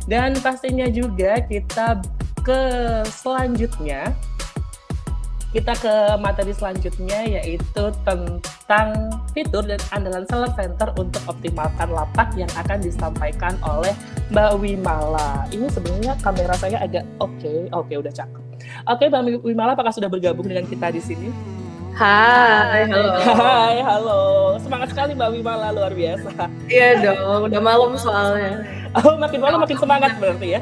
Dan pastinya juga ke selanjutnya, kita ke materi selanjutnya yaitu tentang fitur dan andalan Seller Center untuk optimalkan lapak yang akan disampaikan oleh Mbak Wimala. Ini sebenarnya kamera saya agak oke, udah cakep. Oke, Mbak Wimala, apakah sudah bergabung dengan kita di sini? Hai, halo. Hai, halo. Semangat sekali Mbak Wimala, luar biasa. Iya dong, udah malam soalnya. Oh, makin malam makin semangat berarti ya?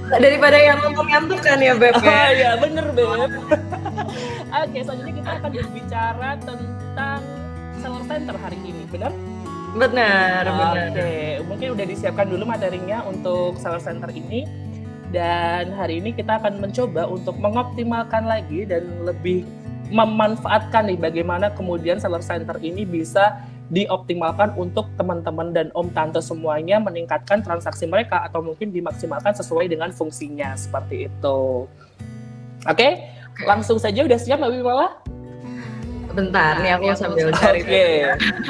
Daripada yang ngantuk kan ya, Beb? Oh iya, bener, Beb. Oke, selanjutnya kita akan berbicara tentang Seller Center hari ini, benar? Benar. Oke, mungkin udah disiapkan dulu materinya untuk Seller Center ini. Dan hari ini kita akan mencoba untuk mengoptimalkan lagi dan lebih memanfaatkan nih bagaimana kemudian Seller Center ini bisa dioptimalkan untuk teman-teman dan om tante semuanya meningkatkan transaksi mereka atau mungkin dimaksimalkan sesuai dengan fungsinya seperti itu. Oke, langsung saja udah siap Mbak Wimala? Bentar, nih aku sambil cari. Oke,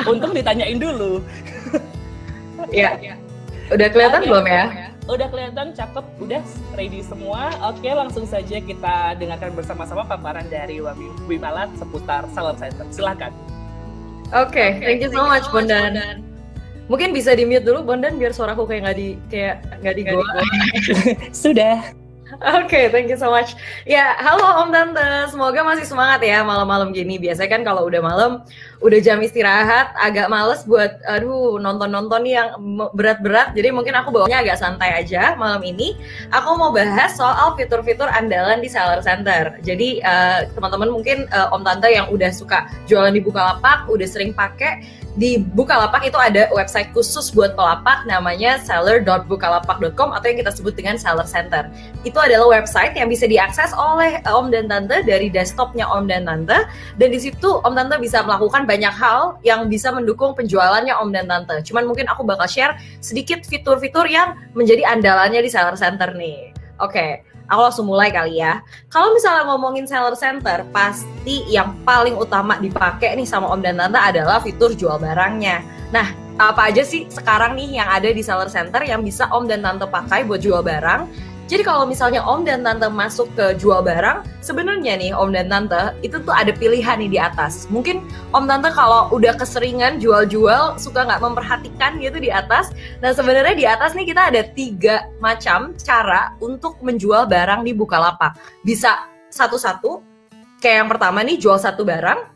untung ditanyain dulu. Iya. Udah kelihatan belum ya? Udah kelihatan, cakep, udah ready semua. Oke, langsung saja kita dengarkan bersama-sama paparan dari Wimala seputar Seller Center. Silakan. Oke, thank you so much Bondan. Mungkin bisa di-mute dulu Bondan biar suaraku kayak nggak di goa. Sudah. Oke, thank you so much. Ya, halo Om Tante, semoga masih semangat ya malam-malam gini. Biasanya kan kalau udah malam, udah jam istirahat, agak males buat nonton-nonton yang berat-berat. Jadi mungkin aku bawanya agak santai aja malam ini. Aku mau bahas soal fitur-fitur andalan di Seller Center. Jadi teman-teman mungkin Om Tante yang udah suka jualan di Bukalapak, udah sering pakai. Di Bukalapak itu ada website khusus buat pelapak namanya seller.bukalapak.com atau yang kita sebut dengan Seller Center. Itu adalah website yang bisa diakses oleh Om dan Tante dari desktopnya Om dan Tante. Dan di situ Om Tante bisa melakukan banyak hal yang bisa mendukung penjualannya Om dan Tante. Cuman mungkin aku bakal share sedikit fitur-fitur yang menjadi andalannya di Seller Center nih. Oke. Aku langsung mulai kali ya. Kalau misalnya ngomongin Seller Center, pasti yang paling utama dipakai nih sama Om dan Tante adalah fitur jual barangnya. Nah, apa aja sih sekarang nih yang ada di Seller Center yang bisa Om dan Tante pakai buat jual barang? Jadi kalau misalnya Om dan Tante masuk ke jual barang, sebenarnya nih Om dan Tante itu tuh ada pilihan nih di atas. Mungkin Om Tante kalau udah keseringan jual-jual suka nggak memperhatikan gitu di atas. Nah sebenarnya di atas nih kita ada 3 macam cara untuk menjual barang di Bukalapak. Bisa satu-satu, kayak yang pertama nih jual satu barang.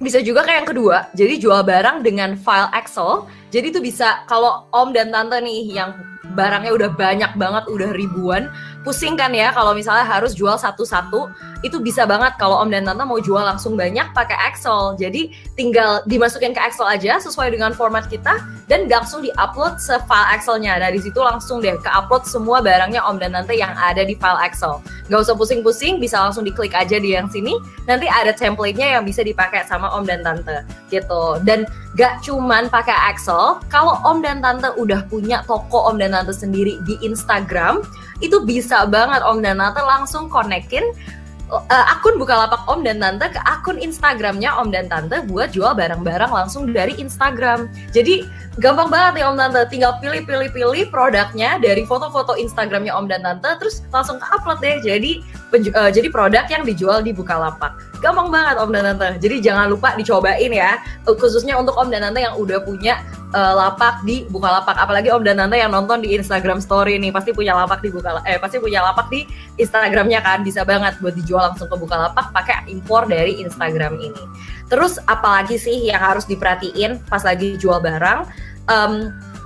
Bisa juga kayak yang kedua, jadi jual barang dengan file Excel. Jadi itu bisa kalau Om dan Tante nih yang barangnya udah banyak banget, udah ribuan, pusing kan ya kalau misalnya harus jual satu-satu. Itu bisa banget kalau Om dan Tante mau jual langsung banyak pakai Excel. Jadi tinggal dimasukin ke Excel aja sesuai dengan format kita dan langsung di-upload se-file Excel-nya. Nah di situ langsung deh ke-upload semua barangnya Om dan Tante yang ada di file Excel. Gak usah pusing-pusing, bisa langsung diklik aja di yang sini. Nanti ada template-nya yang bisa dipakai sama Om dan Tante gitu. Dan gak cuman pakai Excel, kalau Om dan Tante udah punya toko Om dan Tante sendiri di Instagram, itu bisa banget Om dan Tante langsung konekin akun Bukalapak Om dan Tante ke akun Instagramnya Om dan Tante buat jual barang-barang langsung dari Instagram. Jadi gampang banget ya Om Tante, tinggal pilih produknya dari foto-foto Instagramnya Om dan Tante, terus langsung ke-upload deh. Jadi produk yang dijual di Bukalapak. Gampang banget Om dan Tante. Jadi jangan lupa dicobain ya, khususnya untuk Om dan Tante yang udah punya lapak di Bukalapak. Apalagi Om dan Tante yang nonton di Instagram Story nih, pasti punya lapak di lapak di Instagramnya kan. Bisa banget buat dijual langsung ke Bukalapak pakai impor dari Instagram ini. Terus apalagi sih yang harus diperhatiin pas lagi jual barang?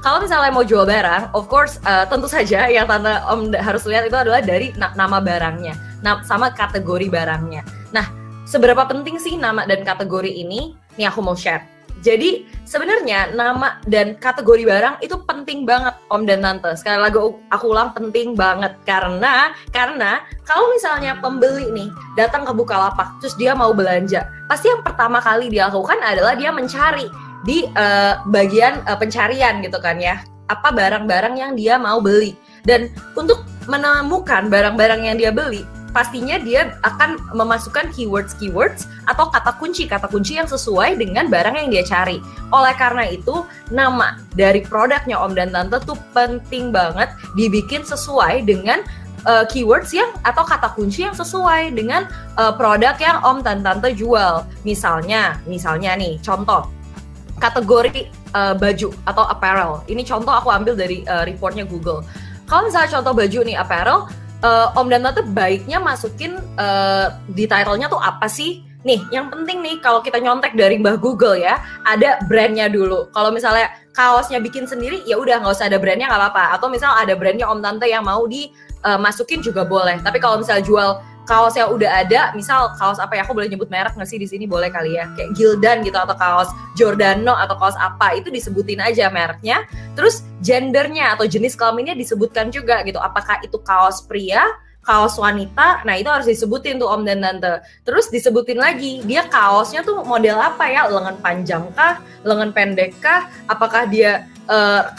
Kalau misalnya mau jual barang, of course tentu saja yang Tante Om harus lihat itu adalah dari nama barangnya, sama kategori barangnya. Nah, seberapa penting sih nama dan kategori ini? Nih aku mau share. Jadi sebenarnya nama dan kategori barang itu penting banget Om dan Tante. Sekali lagi aku ulang, penting banget karena kalau misalnya pembeli nih datang ke Bukalapak terus dia mau belanja, pasti yang pertama kali dia lakukan adalah dia mencari di bagian pencarian gitu kan ya, apa barang-barang yang dia mau beli. Dan untuk menemukan barang-barang yang dia beli, pastinya dia akan memasukkan keywords atau kata kunci yang sesuai dengan barang yang dia cari. Oleh karena itu, nama dari produknya Om dan Tante tuh penting banget dibikin sesuai dengan keywords yang atau kata kunci yang sesuai dengan produk yang Om dan Tante jual. Misalnya nih, contoh kategori baju atau apparel. Ini contoh aku ambil dari reportnya Google. Kalau misalnya contoh baju nih, apparel, Om dan Tante baiknya masukin di title-nya tuh apa sih? Nih, yang penting nih kalau kita nyontek dari Mbah Google ya, ada brandnya dulu. Kalau misalnya kaosnya bikin sendiri, ya udah nggak usah ada brandnya, nggak apa-apa. Atau misal ada brandnya Om Tante yang mau dimasukin juga boleh. Tapi kalau misalnya jual kaos yang udah ada, misal kaos apa ya, aku boleh nyebut merek nggak sih di sini? Boleh kali ya, kayak Gildan gitu, atau kaos Giordano atau kaos apa, itu disebutin aja mereknya. Terus gendernya atau jenis kelaminnya disebutkan juga gitu, apakah itu kaos pria, kaos wanita, nah itu harus disebutin tuh Om dan Tante. Terus disebutin lagi, dia kaosnya tuh model apa ya, lengan panjang kah, lengan pendek kah, apakah dia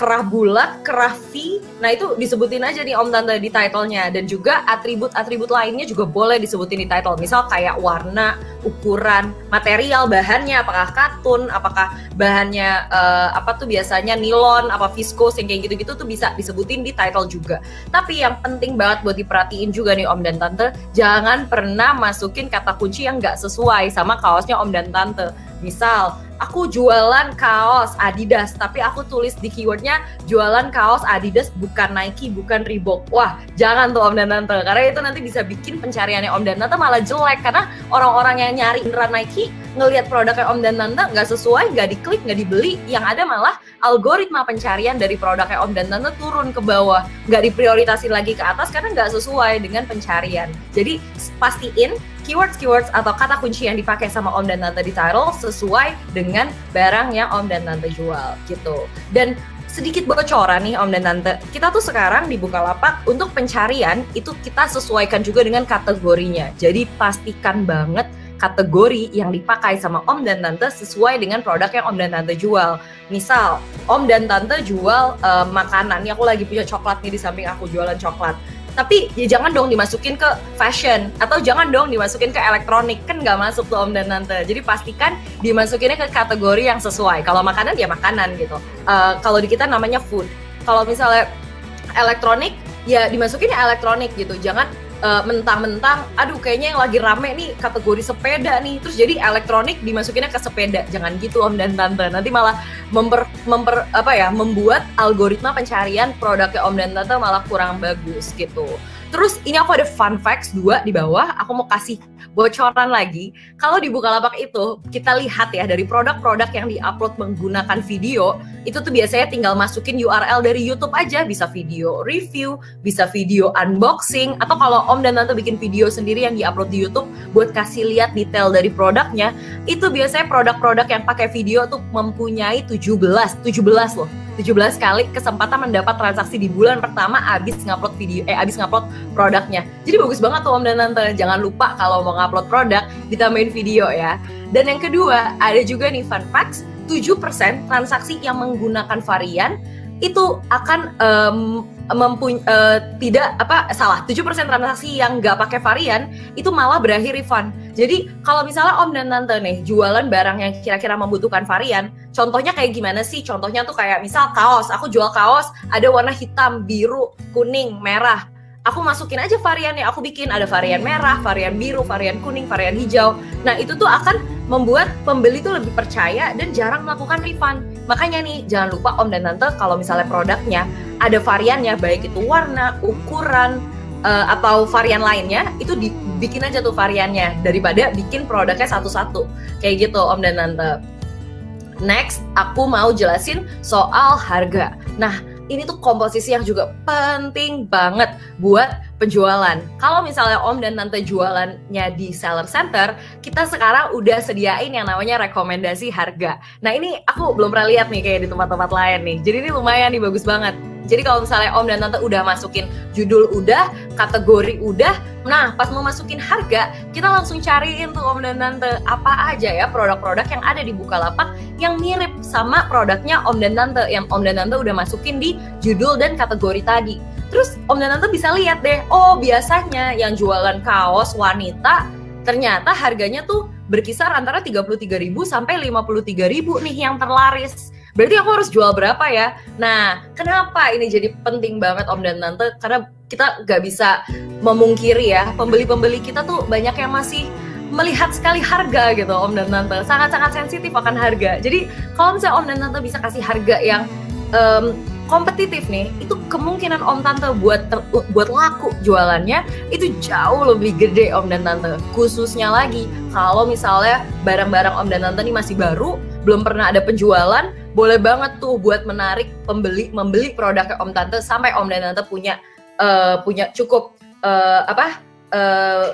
kerah bulat, kerah V, nah itu disebutin aja nih Om Tante di title-nya. Dan juga atribut-atribut lainnya juga boleh disebutin di title, misal kayak warna, ukuran, material, bahannya, apakah katun, apakah bahannya apa tuh biasanya nilon, apa viskos, yang kayak gitu-gitu tuh bisa disebutin di title juga. Tapi yang penting banget buat diperhatiin juga nih Om dan Tante, jangan pernah masukin kata kunci yang nggak sesuai sama kaosnya Om dan Tante. Misal, aku jualan kaos Adidas, tapi aku tulis di keywordnya jualan kaos Adidas, bukan Nike, bukan Reebok. Wah, jangan tuh Om dan Tante, karena itu nanti bisa bikin pencariannya Om dan Tante malah jelek. Karena orang-orang yang nyari beneran Nike, ngelihat produknya Om dan Tante nggak sesuai, nggak diklik, nggak dibeli. Yang ada malah algoritma pencarian dari produknya Om dan Tante turun ke bawah, nggak diprioritasin lagi ke atas karena nggak sesuai dengan pencarian. Jadi pastiin keywords atau kata kunci yang dipakai sama Om dan Tante di title sesuai dengan barang yang Om dan Tante jual gitu. Dan sedikit bocoran nih Om dan Tante, kita tuh sekarang di Bukalapak untuk pencarian itu kita sesuaikan juga dengan kategorinya. Jadi pastikan banget kategori yang dipakai sama Om dan Tante sesuai dengan produk yang Om dan Tante jual. Misal, Om dan Tante jual makanan, nih aku lagi punya coklat nih di samping aku, jualan coklat. Tapi ya jangan dong dimasukin ke fashion, atau jangan dong dimasukin ke elektronik, kan nggak masuk tuh Om dan Tante. Jadi pastikan dimasukinnya ke kategori yang sesuai. Kalau makanan ya makanan gitu. Kalau di kita namanya food. Kalau misalnya elektronik ya dimasukinnya elektronik gitu. Jangan mentang-mentang, aduh kayaknya yang lagi rame nih kategori sepeda nih, terus jadi elektronik dimasukinnya ke sepeda. Jangan gitu Om dan Tante, nanti malah membuat algoritma pencarian produknya Om dan Tante malah kurang bagus gitu. Terus ini aku ada fun facts 2 di bawah, aku mau kasih bocoran lagi. Kalau di Bukalapak itu kita lihat ya, dari produk-produk yang diupload menggunakan video, itu tuh biasanya tinggal masukin URL dari YouTube aja, bisa video review, bisa video unboxing, atau kalau Om dan Tante bikin video sendiri yang diupload di YouTube buat kasih lihat detail dari produknya, itu biasanya produk-produk yang pakai video tuh mempunyai 17 loh. 17 kali kesempatan mendapat transaksi di bulan pertama abis ngupload produknya. Jadi bagus banget tuh Om dan Tante. Jangan lupa kalau mau ngupload produk ditambahin video ya. Dan yang kedua, ada juga nih fun facts, 7% transaksi yang menggunakan varian itu akan 7% transaksi yang nggak pakai varian itu malah berakhir refund. Jadi kalau misalnya Om dan Tante nih jualan barang yang kira-kira membutuhkan varian, contohnya kayak gimana sih? Contohnya tuh kayak misal kaos, aku jual kaos ada warna hitam, biru, kuning, merah. Aku masukin aja variannya, aku bikin ada varian merah, varian biru, varian kuning, varian hijau. Nah itu tuh akan membuat pembeli tuh lebih percaya dan jarang melakukan refund. Makanya nih jangan lupa Om dan Tante kalau misalnya produknya ada variannya, baik itu warna, ukuran, atau varian lainnya, itu dibikin aja tuh variannya daripada bikin produknya satu-satu. Kayak gitu Om dan Tante. Next, aku mau jelasin soal harga. Nah, ini tuh komposisi yang juga penting banget buat penjualan. Kalau misalnya Om dan Tante jualannya di seller center, kita sekarang udah sediain yang namanya rekomendasi harga. Nah ini aku belum pernah lihat nih kayak di tempat-tempat lain nih. Jadi ini lumayan nih, bagus banget. Jadi kalau misalnya Om dan Tante udah masukin judul udah, kategori udah, nah pas mau masukin harga, kita langsung cariin tuh Om dan Tante apa aja ya produk-produk yang ada di Bukalapak yang mirip sama produknya Om dan Tante, yang Om dan Tante udah masukin di judul dan kategori tadi. Terus Om dan Tante bisa lihat deh, oh biasanya yang jualan kaos wanita ternyata harganya tuh berkisar antara 33.000 sampai 53.000 nih yang terlaris. Berarti aku harus jual berapa ya? Nah, kenapa ini jadi penting banget Om dan Tante? Karena kita nggak bisa memungkiri ya, pembeli-pembeli kita tuh banyak yang masih melihat sekali harga gitu Om dan Tante. Sangat-sangat sensitif akan harga. Jadi kalau misalnya Om dan Tante bisa kasih harga yang kompetitif nih, itu kemungkinan Om Tante buat laku jualannya itu jauh lebih gede Om dan Tante. Khususnya lagi kalau misalnya barang-barang Om dan Tante ini masih baru, belum pernah ada penjualan, boleh banget tuh buat menarik pembeli membeli produknya Om Tante sampai Om dan Tante punya cukup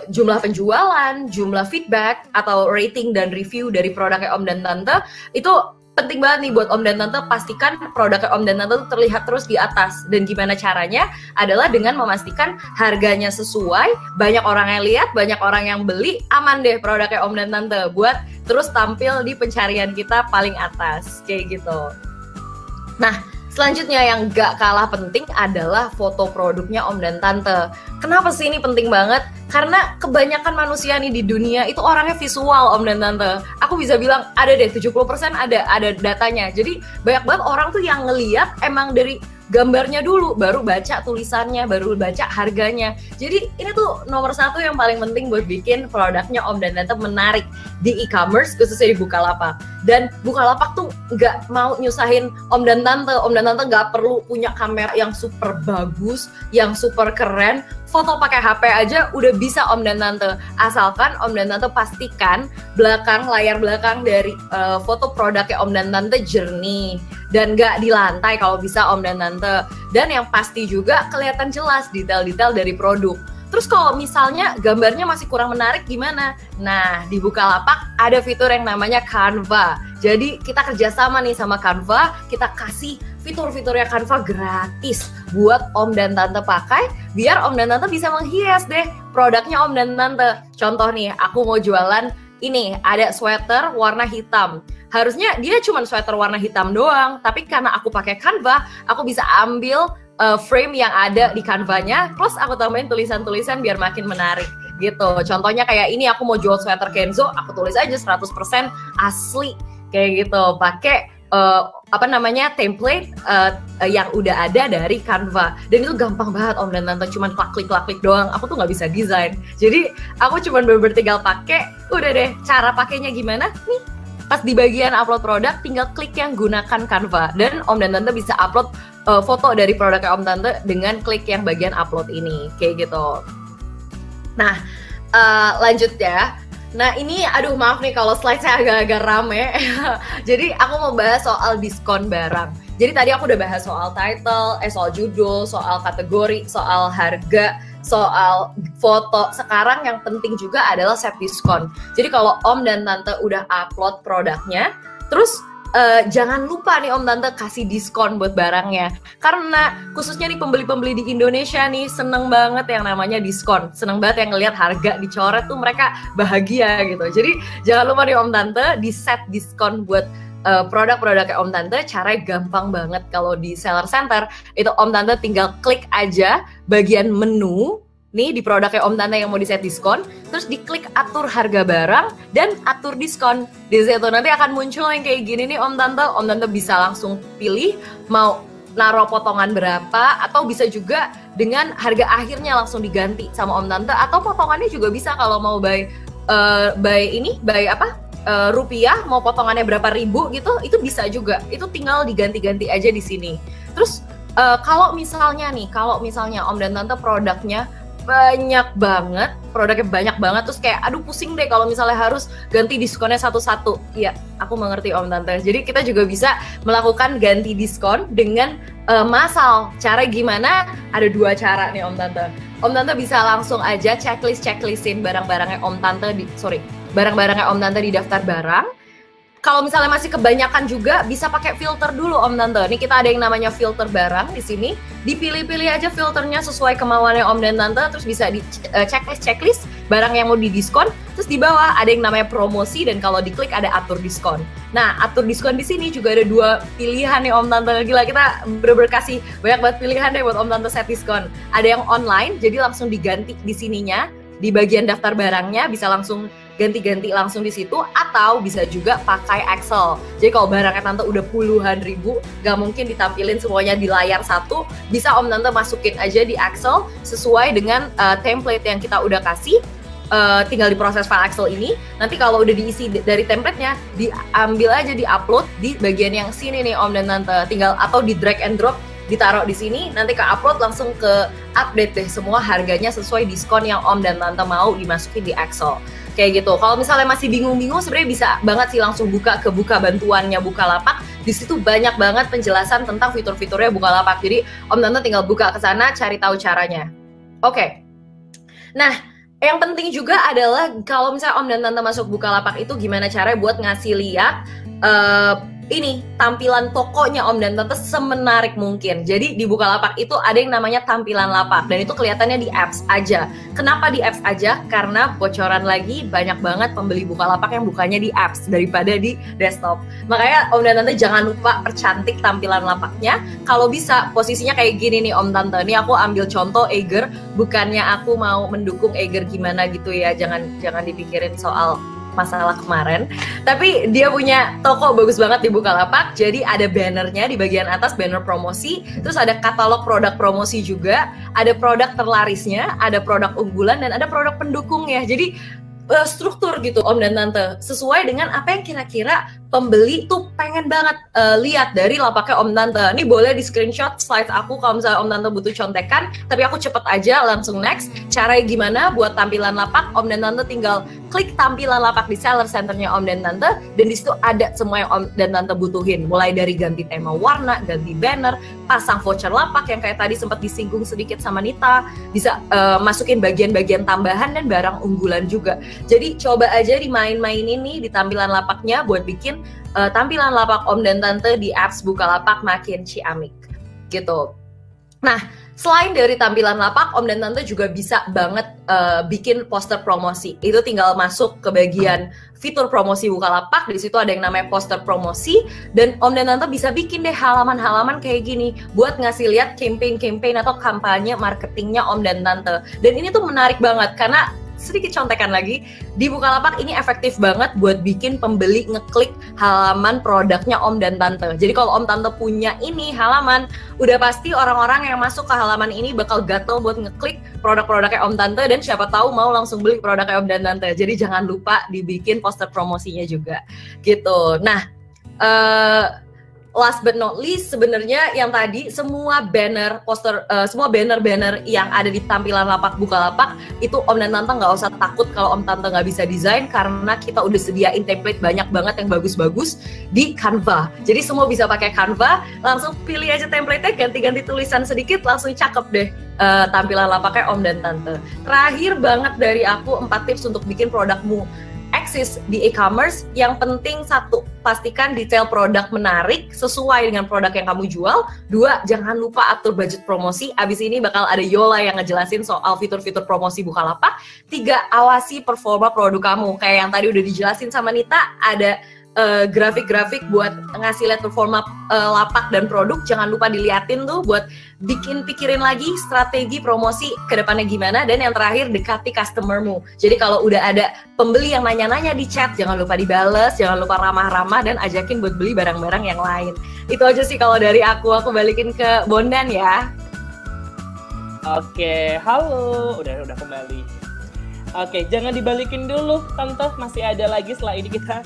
jumlah penjualan, jumlah feedback atau rating dan review dari produknya Om dan Tante. Itu penting banget nih buat Om dan Tante, pastikan produknya Om dan Tante terlihat terus di atas. Dan gimana caranya? Adalah dengan memastikan harganya sesuai, banyak orang yang lihat, banyak orang yang beli, aman deh produknya Om dan Tante buat terus tampil di pencarian kita paling atas, kayak gitu. Nah, selanjutnya yang gak kalah penting adalah foto produknya Om dan Tante. Kenapa sih ini penting banget? Karena kebanyakan manusia nih di dunia itu orangnya visual Om dan Tante. Aku bisa bilang ada deh 70% ada datanya. Jadi banyak banget orang tuh yang ngeliat emang dari gambarnya dulu, baru baca tulisannya, baru baca harganya. Jadi ini tuh nomor satu yang paling penting buat bikin produknya Om dan Tante menarik di e-commerce, khususnya di Bukalapak. Dan Bukalapak tuh nggak mau nyusahin Om dan Tante. Om dan Tante nggak perlu punya kamera yang super bagus, yang super keren. Foto pakai HP aja udah bisa Om dan Tante. Asalkan Om dan Tante pastikan layar belakang dari foto produknya Om dan Tante jernih dan nggak di lantai kalau bisa Om dan Tante. Dan yang pasti juga kelihatan jelas detail-detail dari produk. Terus kalau misalnya gambarnya masih kurang menarik gimana? Nah, di Bukalapak ada fitur yang namanya Canva. Jadi kita kerjasama nih sama Canva, kita kasih fitur-fiturnya Canva gratis buat Om dan Tante pakai, biar Om dan Tante bisa menghias deh produknya Om dan Tante. Contoh nih, aku mau jualan ini, ada sweater warna hitam. Harusnya dia cuma sweater warna hitam doang, tapi karena aku pakai Canva, aku bisa ambil frame yang ada di Canva-nya, plus aku tambahin tulisan-tulisan biar makin menarik gitu. Contohnya kayak ini, aku mau jual sweater Kenzo, aku tulis aja 100% asli kayak gitu, pakai template yang udah ada dari Canva. Dan itu gampang banget Om dan Tante, cuman klik doang. Aku tuh nggak bisa desain, jadi aku cuman bener-bener tinggal pakai. Udah deh, cara pakainya gimana? Nih, pas di bagian upload produk, tinggal klik yang gunakan Canva. Dan Om dan Tante bisa upload foto dari produknya Om Tante dengan klik yang bagian upload ini, kayak gitu. Nah, lanjut ya. Nah ini, aduh maaf nih kalau slide saya agak-agak rame. Jadi aku mau bahas soal diskon barang. Jadi tadi aku udah bahas soal title, soal judul, soal kategori, soal harga, soal foto. Sekarang yang penting juga adalah set diskon. Jadi kalau Om dan Tante udah upload produknya, terus jangan lupa nih Om Tante kasih diskon buat barangnya. Karena khususnya nih pembeli-pembeli di Indonesia nih seneng banget yang namanya diskon. Seneng banget yang ngelihat harga dicoret tuh mereka bahagia gitu. Jadi jangan lupa nih Om Tante di set diskon buat produk-produknya Om Tante. Caranya gampang banget. Kalau di Seller Center itu Om Tante tinggal klik aja bagian menu nih di produknya Om Tante yang mau di set diskon, terus diklik atur harga barang dan atur diskon. Di situ nanti akan muncul yang kayak gini nih Om Tante bisa langsung pilih mau naruh potongan berapa, atau bisa juga dengan harga akhirnya langsung diganti sama Om Tante, atau potongannya juga bisa kalau mau by rupiah, mau potongannya berapa ribu gitu, itu bisa juga. Itu tinggal diganti-ganti aja di sini. Terus kalau misalnya Om dan Tante produknya banyak banget, terus kayak aduh pusing deh kalau misalnya harus ganti diskonnya satu-satu. Iya, aku mengerti Om Tante. Jadi kita juga bisa melakukan ganti diskon dengan massal. Cara gimana? Ada dua cara nih Om Tante. Om Tante bisa langsung aja checklistin barang-barangnya Om Tante di daftar barang. Kalau misalnya masih kebanyakan juga bisa pakai filter dulu Om Tante. Nih kita ada yang namanya filter barang di sini. Dipilih-pilih aja filternya sesuai kemauannya Om dan Tante, terus bisa di checklist barang yang mau didiskon, terus di bawah ada yang namanya promosi dan kalau diklik ada atur diskon. Nah, atur diskon di sini juga ada 2 pilihan nih Om Tante. Gila, kita bener-bener kasih banyak banget pilihan deh buat Om Tante set diskon. Ada yang online, jadi langsung diganti di sininya, di bagian daftar barangnya bisa langsung ganti-ganti langsung di situ, atau bisa juga pakai Excel. Jadi kalau barangnya Tante udah puluhan ribu, gak mungkin ditampilin semuanya di layar satu, bisa Om Tante masukin aja di Excel sesuai dengan template yang kita udah kasih. Tinggal diproses file Excel ini, nanti kalau udah diisi dari template-nya, diambil aja, di-upload di bagian yang sini nih Om dan Tante, tinggal atau di drag and drop, ditaruh di sini, nanti ke upload langsung ke update deh semua harganya sesuai diskon yang Om dan Tante mau dimasukin di Excel. Kayak gitu. Kalau misalnya masih bingung-bingung, sebenarnya bisa banget sih langsung buka bantuannya Bukalapak. Di situ banyak banget penjelasan tentang fitur-fiturnya Bukalapak. Jadi Om Tante tinggal buka ke sana, cari tahu caranya. Oke. Nah, yang penting juga adalah kalau misalnya Om dan Tante masuk Bukalapak itu gimana caranya buat ngasih lihat ini tampilan tokonya Om dan Tante semenarik mungkin. Jadi di Bukalapak itu ada yang namanya tampilan lapak dan itu kelihatannya di apps aja. Kenapa di apps aja? Karena bocoran lagi banyak banget pembeli Bukalapak yang bukanya di apps daripada di desktop. Makanya Om dan Tante jangan lupa percantik tampilan lapaknya. Kalau bisa posisinya kayak gini nih Om Tante. Ini aku ambil contoh Eiger, bukannya aku mau mendukung Eiger gimana gitu ya. Jangan dipikirin soal masalah kemarin, tapi dia punya toko bagus banget di Bukalapak. Jadi ada bannernya di bagian atas, banner promosi, terus ada katalog produk promosi juga, ada produk terlarisnya, ada produk unggulan, dan ada produk pendukungnya. Jadi struktur gitu Om dan Tante, sesuai dengan apa yang kira-kira pembeli tuh pengen banget lihat dari lapaknya Om Tante. Ini boleh di screenshot slide aku kalau misalnya Om Tante butuh contekan, tapi aku cepet aja langsung next. Caranya gimana buat tampilan lapak? Om dan Tante tinggal klik tampilan lapak di seller centernya Om dan Tante, dan di situ ada semua yang Om dan Tante butuhin, mulai dari ganti tema warna, ganti banner, pasang voucher lapak yang kayak tadi sempat disinggung sedikit sama Nita, bisa masukin bagian-bagian tambahan dan barang unggulan juga. Jadi coba aja dimain-mainin nih di tampilan lapaknya buat bikin tampilan lapak Om dan Tante di apps Bukalapak makin ciamik gitu. Nah, selain dari tampilan lapak, Om dan Tante juga bisa banget bikin poster promosi. Itu tinggal masuk ke bagian fitur promosi Bukalapak. Di situ ada yang namanya poster promosi, dan Om dan Tante bisa bikin deh halaman-halaman kayak gini buat ngasih lihat campaign atau kampanye marketingnya Om dan Tante. Dan ini tuh menarik banget karena sedikit contekan lagi, di Bukalapak ini efektif banget buat bikin pembeli ngeklik halaman produknya Om dan Tante. Jadi kalau Om Tante punya ini halaman, udah pasti orang-orang yang masuk ke halaman ini bakal gatel buat ngeklik produk-produknya Om Tante, dan siapa tahu mau langsung beli produknya Om dan Tante. Jadi jangan lupa dibikin poster promosinya juga gitu. Nah, last but not least, sebenarnya yang tadi semua banner poster, semua banner yang ada di tampilan lapak Bukalapak itu Om dan Tante nggak usah takut kalau Om Tante nggak bisa desain, karena kita udah sediain template banyak banget yang bagus-bagus di Canva. Jadi semua bisa pakai Canva, langsung pilih aja template-nya, ganti-ganti tulisan sedikit, langsung cakep deh tampilan lapaknya Om dan Tante. Terakhir banget dari aku 4 tips untuk bikin produkmu eksis di e-commerce. Yang penting 1, pastikan detail produk menarik sesuai dengan produk yang kamu jual. 2, jangan lupa atur budget promosi. Abis ini bakal ada Yola yang ngejelasin soal fitur-fitur promosi Bukalapak. 3, awasi performa produk kamu. Kayak yang tadi udah dijelasin sama Nita, ada grafik-grafik buat ngasih lihat performa lapak dan produk. Jangan lupa diliatin tuh buat pikirin lagi strategi promosi ke depannya gimana. Dan yang terakhir, dekati customermu. Jadi kalau udah ada pembeli yang nanya-nanya di chat, jangan lupa dibales, jangan lupa ramah-ramah, dan ajakin buat beli barang-barang yang lain. Itu aja sih kalau dari aku balikin ke Bondan ya. Oke, halo, udah kembali. Oke, jangan dibalikin dulu Tante, masih ada lagi. Setelah ini kita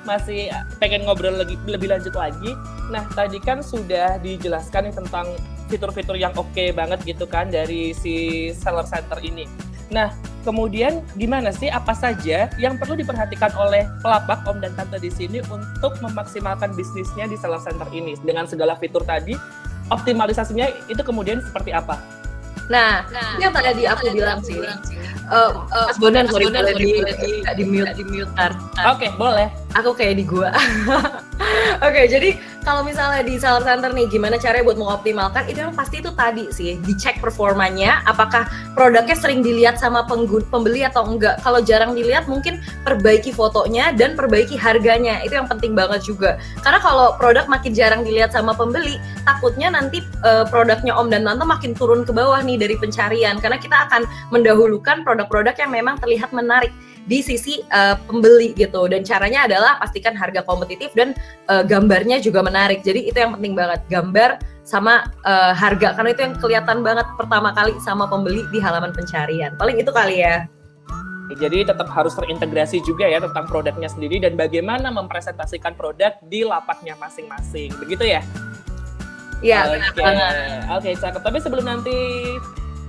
masih pengen ngobrol lebih lanjut lagi. Nah, tadi kan sudah dijelaskan nih tentang fitur-fitur yang oke banget gitu kan dari si Seller Center ini. Nah, kemudian gimana sih, apa saja yang perlu diperhatikan oleh pelapak Om dan Tante di sini untuk memaksimalkan bisnisnya di Seller Center ini? Dengan segala fitur tadi, optimalisasinya itu kemudian seperti apa? Nah, yang tadi aku bilang sih, Mas Bondan, sorry di mute. Oke, boleh. Aku kayak di gua. Oke, jadi kalau misalnya di seller center nih, gimana caranya buat mengoptimalkan? Itu yang pasti itu tadi sih, dicek performanya, apakah produknya sering dilihat sama pembeli atau enggak. Kalau jarang dilihat, mungkin perbaiki fotonya dan perbaiki harganya. Itu yang penting banget juga. Karena kalau produk makin jarang dilihat sama pembeli, takutnya nanti produknya Om dan Tante makin turun ke bawah nih dari pencarian. Karena kita akan mendahulukan produk-produk yang memang terlihat menarik di sisi pembeli gitu. Dan caranya adalah pastikan harga kompetitif dan gambarnya juga menarik. Jadi itu yang penting banget, gambar sama harga, karena itu yang kelihatan banget pertama kali sama pembeli di halaman pencarian. Paling itu kali ya. Jadi tetap harus terintegrasi juga ya tentang produknya sendiri dan bagaimana mempresentasikan produk di lapaknya masing-masing. Begitu ya? Iya, benar banget. Oke, cakep. Tapi sebelum nanti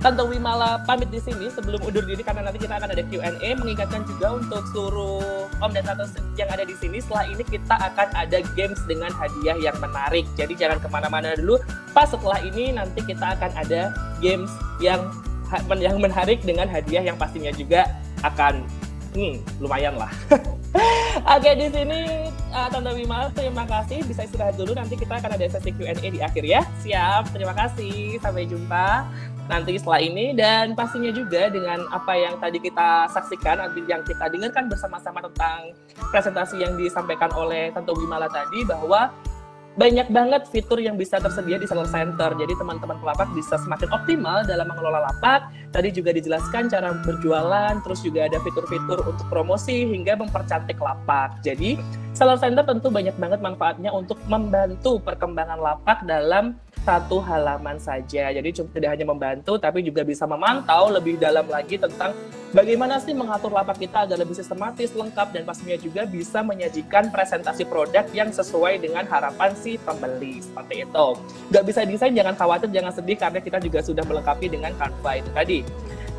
Tante Wimala pamit di sini, sebelum undur diri karena nanti kita akan ada Q&A, mengingatkan juga untuk seluruh Om dan Tante yang ada di sini, setelah ini kita akan ada games dengan hadiah yang menarik. Jadi jangan kemana-mana dulu. Pas setelah ini nanti kita akan ada games yang menarik dengan hadiah yang pastinya juga akan lumayan lah. Oke, di sini Tante Wimala terima kasih, bisa istirahat dulu, nanti kita akan ada sesi Q&A di akhir ya. Siap, terima kasih, sampai jumpa nanti setelah ini. Dan pastinya juga dengan apa yang tadi kita saksikan, yang kita dengarkan bersama-sama tentang presentasi yang disampaikan oleh Tante Wimala tadi, bahwa banyak banget fitur yang bisa tersedia di seller center. Jadi teman-teman pelapak bisa semakin optimal dalam mengelola lapak. Tadi juga dijelaskan cara berjualan, terus juga ada fitur-fitur untuk promosi hingga mempercantik lapak. Jadi seller center tentu banyak banget manfaatnya untuk membantu perkembangan lapak dalam satu halaman saja. Jadi tidak hanya membantu, tapi juga bisa memantau lebih dalam lagi tentang bagaimana sih mengatur lapak kita agar lebih sistematis, lengkap, dan pastinya juga bisa menyajikan presentasi produk yang sesuai dengan harapan si pembeli. Seperti itu. Nggak bisa desain, jangan khawatir, jangan sedih, karena kita juga sudah melengkapi dengan Canva itu tadi.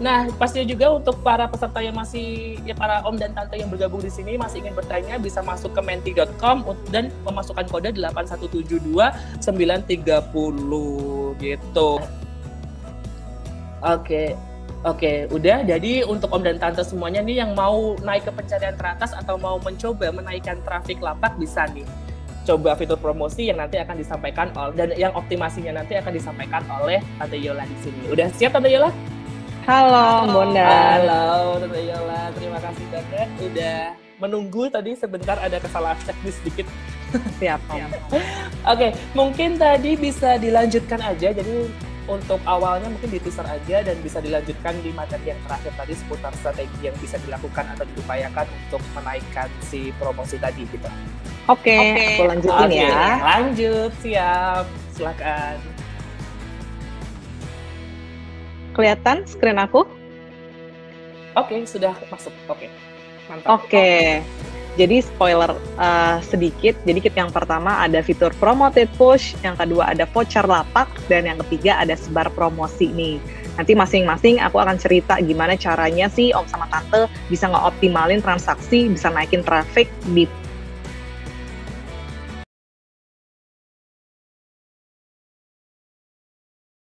Nah, pastinya juga untuk para peserta yang masih, ya para Om dan Tante yang bergabung di sini masih ingin bertanya, bisa masuk ke menti.com dan memasukkan kode 8172930 gitu. Oke, udah. Jadi untuk Om dan Tante semuanya nih yang mau naik ke pencarian teratas atau mau mencoba menaikkan trafik lapak, bisa nih coba fitur promosi yang nanti akan disampaikan dan yang optimasinya nanti akan disampaikan oleh Tante Yola di sini. Udah siap Tante Yola? Halo, Bondan. Halo, Tante Yola. Terima kasih banget udah menunggu tadi sebentar, ada kesalahan teknis sedikit. Siap. Oke, mungkin tadi bisa dilanjutkan aja. Jadi untuk awalnya mungkin di teaser aja dan bisa dilanjutkan di materi yang terakhir tadi seputar strategi yang bisa dilakukan atau diupayakan untuk menaikkan si promosi tadi gitu. Oke, aku lanjutin ya. Lanjut, siap. Silakan. Kelihatan screen aku? Oke, sudah masuk. Oke, mantap. Oke. Jadi spoiler sedikit. Jadi yang pertama ada fitur promoted push, yang kedua ada voucher lapak, dan yang ketiga ada sebar promosi nih. Nanti masing-masing aku akan cerita gimana caranya sih Om sama Tante bisa ngeoptimalin transaksi, bisa naikin traffic di